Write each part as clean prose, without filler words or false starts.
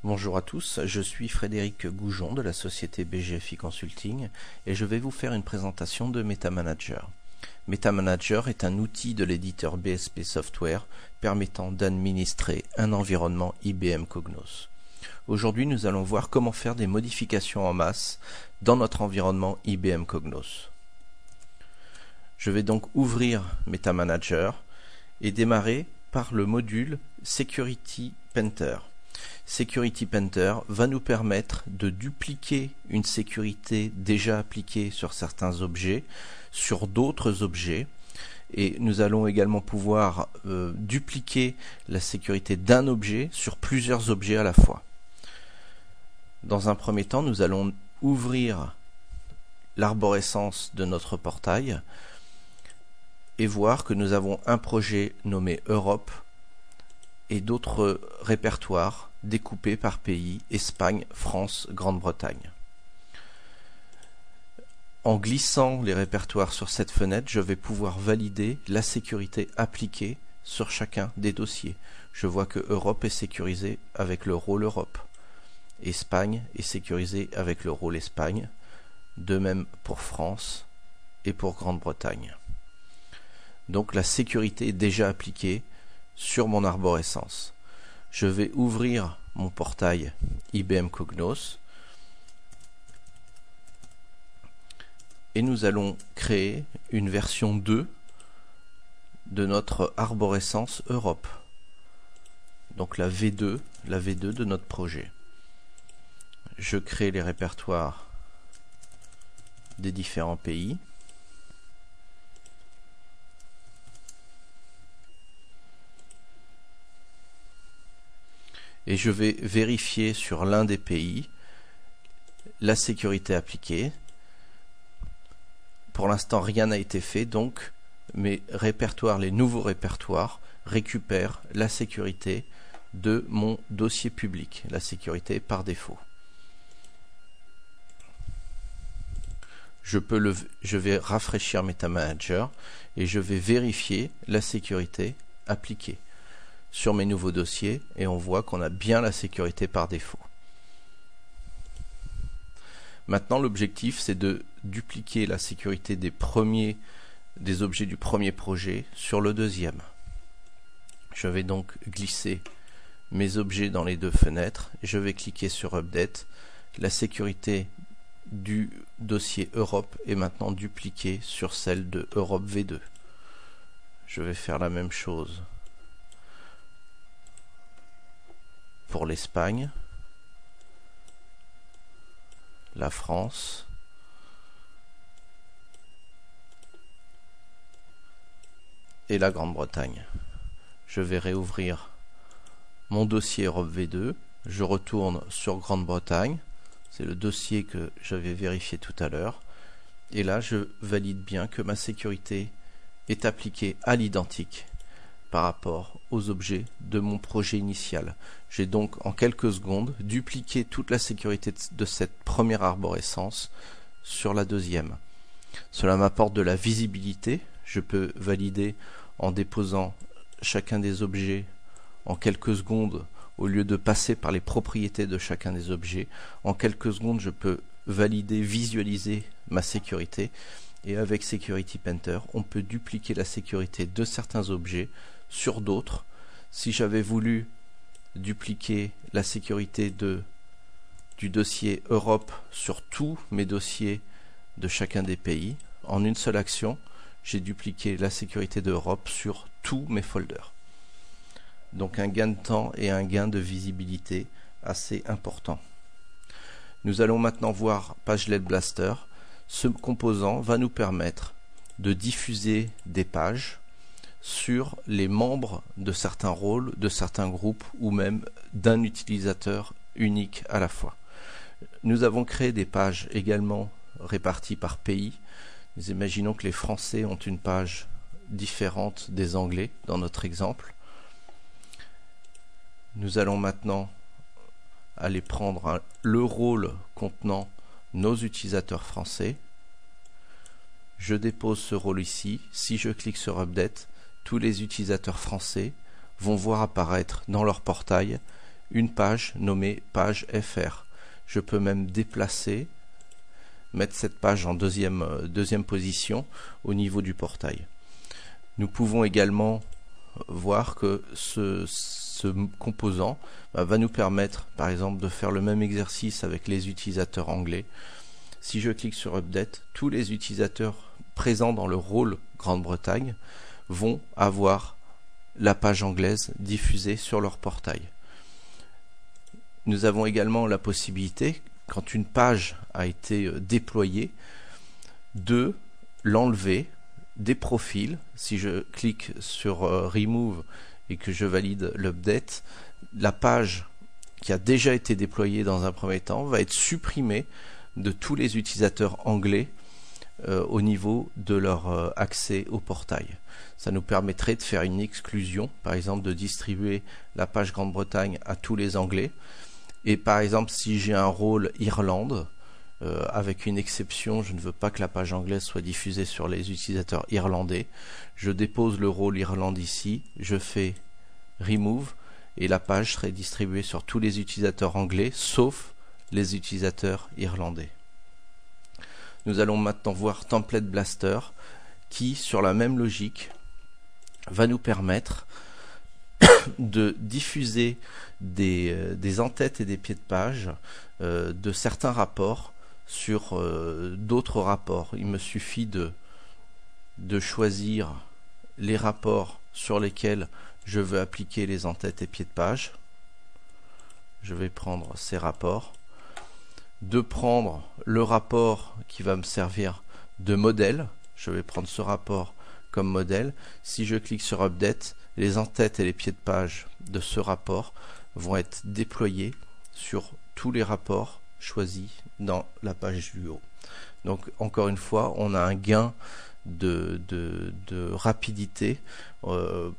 Bonjour à tous, je suis Frédéric Goujon de la société BGFI Consulting et je vais vous faire une présentation de MetaManager. MetaManager est un outil de l'éditeur BSP Software permettant d'administrer un environnement IBM Cognos. Aujourd'hui, nous allons voir comment faire des modifications en masse dans notre environnement IBM Cognos. Je vais donc ouvrir MetaManager et démarrer par le module Security Painter. Security Painter va nous permettre de dupliquer une sécurité déjà appliquée sur certains objets, sur d'autres objets, et nous allons également pouvoir dupliquer la sécurité d'un objet sur plusieurs objets à la fois. Dans un premier temps, nous allons ouvrir l'arborescence de notre portail et voir que nous avons un projet nommé Europe et d'autres répertoires découpés par pays, Espagne, France, Grande-Bretagne. En glissant les répertoires sur cette fenêtre, je vais pouvoir valider la sécurité appliquée sur chacun des dossiers. Je vois que Europe est sécurisé avec le rôle Europe. Espagne est sécurisé avec le rôle Espagne. De même pour France et pour Grande-Bretagne. Donc la sécurité est déjà appliquée sur mon arborescence. Je vais ouvrir mon portail IBM Cognos et nous allons créer une version 2 de notre arborescence Europe. Donc la V2 de notre projet. Je crée les répertoires des différents pays. Et je vais vérifier sur l'un des pays la sécurité appliquée. Pour l'instant, rien n'a été fait, donc mes répertoires, les nouveaux répertoires, récupèrent la sécurité de mon dossier public, la sécurité par défaut. Je vais rafraîchir MetaManager et je vais vérifier la sécurité appliquée sur mes nouveaux dossiers et on voit qu'on a bien la sécurité par défaut. Maintenant, l'objectif, c'est de dupliquer la sécurité des objets du premier projet sur le deuxième. Je vais donc glisser mes objets dans les deux fenêtres et je vais cliquer sur Update. La sécurité du dossier Europe est maintenant dupliquée sur celle de Europe V2. Je vais faire la même chose pour l'Espagne, la France, et la Grande-Bretagne. Je vais réouvrir mon dossier Europe V2, je retourne sur Grande-Bretagne, c'est le dossier que j'avais vérifié tout à l'heure, et là je valide bien que ma sécurité est appliquée à l'identique par rapport aux objets de mon projet initial. J'ai donc en quelques secondes dupliqué toute la sécurité de cette première arborescence sur la deuxième. Cela m'apporte de la visibilité. Je peux valider en déposant chacun des objets en quelques secondes au lieu de passer par les propriétés de chacun des objets. En quelques secondes, je peux valider, visualiser ma sécurité. Et avec Security Painter, on peut dupliquer la sécurité de certains objets sur d'autres. Si j'avais voulu dupliquer la sécurité du dossier Europe sur tous mes dossiers de chacun des pays, en une seule action, j'ai dupliqué la sécurité d'Europe sur tous mes folders. Donc un gain de temps et un gain de visibilité assez important. Nous allons maintenant voir Pagelet Blaster. Ce composant va nous permettre de diffuser des pages sur les membres de certains rôles, de certains groupes ou même d'un utilisateur unique à la fois. Nous avons créé des pages également réparties par pays. Nous imaginons que les Français ont une page différente des Anglais dans notre exemple. Nous allons maintenant aller prendre le rôle contenant nos utilisateurs français. Je dépose ce rôle ici. Si je clique sur Update, tous les utilisateurs français vont voir apparaître dans leur portail une page nommée page FR. Je peux même déplacer, mettre cette page en deuxième position au niveau du portail. Nous pouvons également voir que ce composant va nous permettre par exemple de faire le même exercice avec les utilisateurs anglais. Si je clique sur Update, tous les utilisateurs présents dans le rôle Grande-Bretagne vont avoir la page anglaise diffusée sur leur portail. Nous avons également la possibilité, quand une page a été déployée, de l'enlever des profils. Si je clique sur Remove et que je valide l'update, la page qui a déjà été déployée dans un premier temps va être supprimée de tous les utilisateurs anglais au niveau de leur accès au portail. Ça nous permettrait de faire une exclusion, par exemple de distribuer la page Grande-Bretagne à tous les Anglais. Et par exemple, si j'ai un rôle Irlande, avec une exception, je ne veux pas que la page anglaise soit diffusée sur les utilisateurs irlandais, je dépose le rôle Irlande ici, je fais Remove, et la page serait distribuée sur tous les utilisateurs anglais, sauf les utilisateurs irlandais. Nous allons maintenant voir Template Blaster, qui, sur la même logique, va nous permettre de diffuser des en-têtes et des pieds de page de certains rapports sur d'autres rapports. Il me suffit de choisir les rapports sur lesquels je veux appliquer les en-têtes et pieds de page. Je vais prendre ces rapports, de prendre le rapport qui va me servir de modèle. Je vais prendre ce rapport comme modèle. Si je clique sur Update, les en-têtes et les pieds de page de ce rapport vont être déployés sur tous les rapports choisis dans la page du haut. Donc encore une fois, on a un gain de rapidité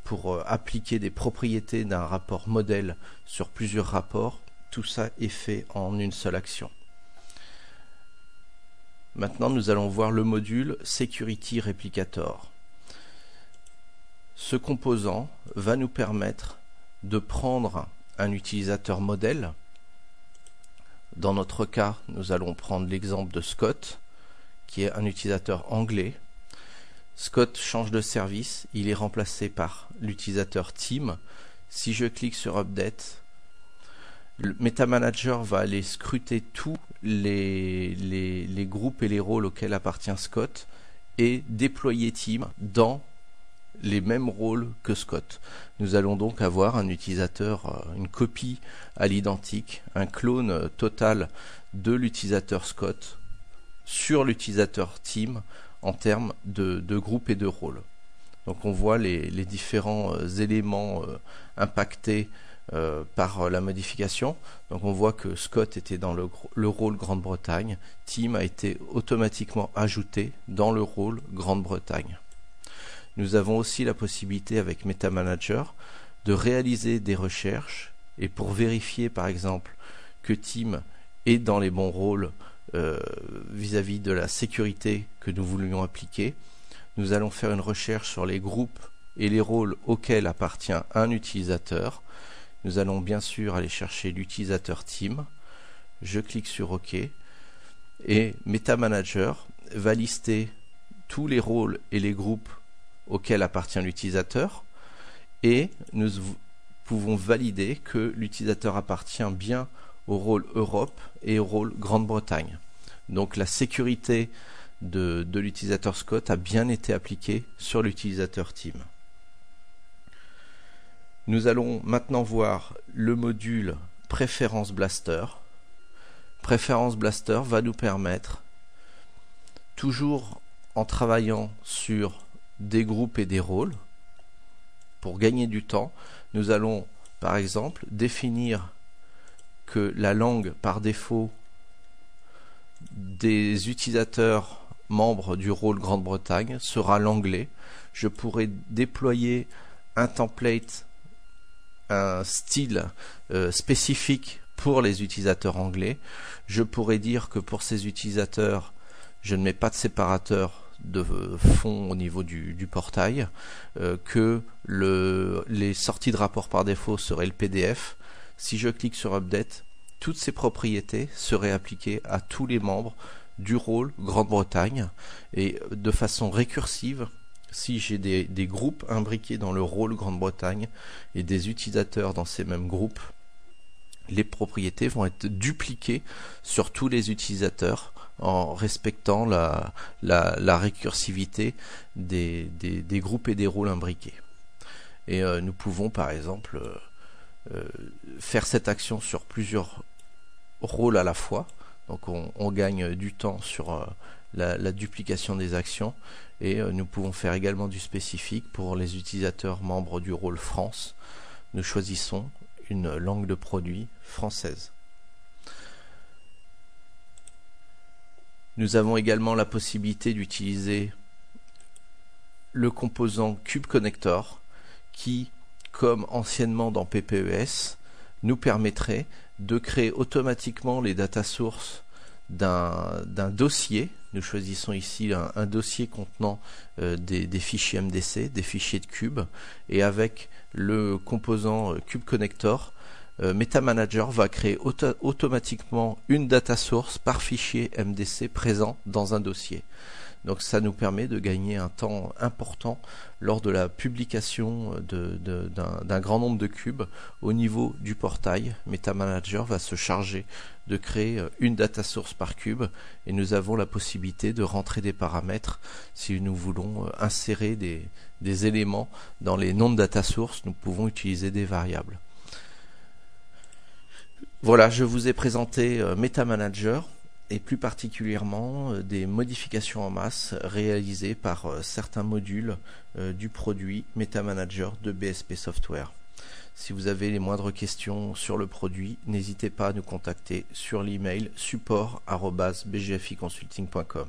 pour appliquer des propriétés d'un rapport modèle sur plusieurs rapports. Tout ça est fait en une seule action. Maintenant, nous allons voir le module Security Replicator. Ce composant va nous permettre de prendre un utilisateur modèle. Dans notre cas, nous allons prendre l'exemple de Scott, qui est un utilisateur anglais. Scott change de service, il est remplacé par l'utilisateur Team. Si je clique sur Update, le MetaManager va aller scruter tous les groupes et les rôles auxquels appartient Scott et déployer Team dans les mêmes rôles que Scott. Nous allons donc avoir un utilisateur, une copie à l'identique, un clone total de l'utilisateur Scott sur l'utilisateur Team en termes de groupe et de rôle. Donc on voit les différents éléments impactés par la modification. Donc on voit que Scott était dans le rôle Grande-Bretagne, Team a été automatiquement ajouté dans le rôle Grande-Bretagne. Nous avons aussi la possibilité avec MetaManager de réaliser des recherches et pour vérifier par exemple que Team est dans les bons rôles vis-à-vis de la sécurité que nous voulions appliquer, nous allons faire une recherche sur les groupes et les rôles auxquels appartient un utilisateur. Nous allons bien sûr aller chercher l'utilisateur Team. Je clique sur OK et MetaManager va lister tous les rôles et les groupes auquel appartient l'utilisateur et nous pouvons valider que l'utilisateur appartient bien au rôle Europe et au rôle Grande-Bretagne. Donc la sécurité de l'utilisateur Scott a bien été appliquée sur l'utilisateur Team. Nous allons maintenant voir le module Préférence Blaster. Préférence Blaster va nous permettre, toujours en travaillant sur des groupes et des rôles, pour gagner du temps, nous allons par exemple définir que la langue par défaut des utilisateurs membres du rôle Grande-Bretagne sera l'anglais. Je pourrais déployer un template, un style spécifique pour les utilisateurs anglais. Je pourrais dire que pour ces utilisateurs, je ne mets pas de séparateur de fond au niveau du portail, que les sorties de rapport par défaut seraient le PDF. si je clique sur Update, toutes ces propriétés seraient appliquées à tous les membres du rôle Grande-Bretagne, et de façon récursive, si j'ai des groupes imbriqués dans le rôle Grande-Bretagne et des utilisateurs dans ces mêmes groupes, les propriétés vont être dupliquées sur tous les utilisateurs en respectant la récursivité des groupes et des rôles imbriqués. Et nous pouvons par exemple faire cette action sur plusieurs rôles à la fois. Donc on gagne du temps sur la duplication des actions, et nous pouvons faire également du spécifique pour les utilisateurs membres du rôle France. Nous choisissons une langue de produit française. Nous avons également la possibilité d'utiliser le composant KubeConnector qui, comme anciennement dans PPES, nous permettrait de créer automatiquement les data sources d'un dossier. Nous choisissons ici un dossier contenant des fichiers MDC, des fichiers de cube, et avec le composant KubeConnector, MetaManager va créer automatiquement une data source par fichier MDC présent dans un dossier. Donc ça nous permet de gagner un temps important lors de la publication d'un grand nombre de cubes au niveau du portail. MetaManager va se charger de créer une data source par cube, et nous avons la possibilité de rentrer des paramètres si nous voulons insérer des éléments dans les noms de data source. Nous pouvons utiliser des variables. Voilà, je vous ai présenté MetaManager, et plus particulièrement des modifications en masse réalisées par certains modules du produit MetaManager de BSP Software. Si vous avez les moindres questions sur le produit, n'hésitez pas à nous contacter sur l'email support@bgficonsulting.com.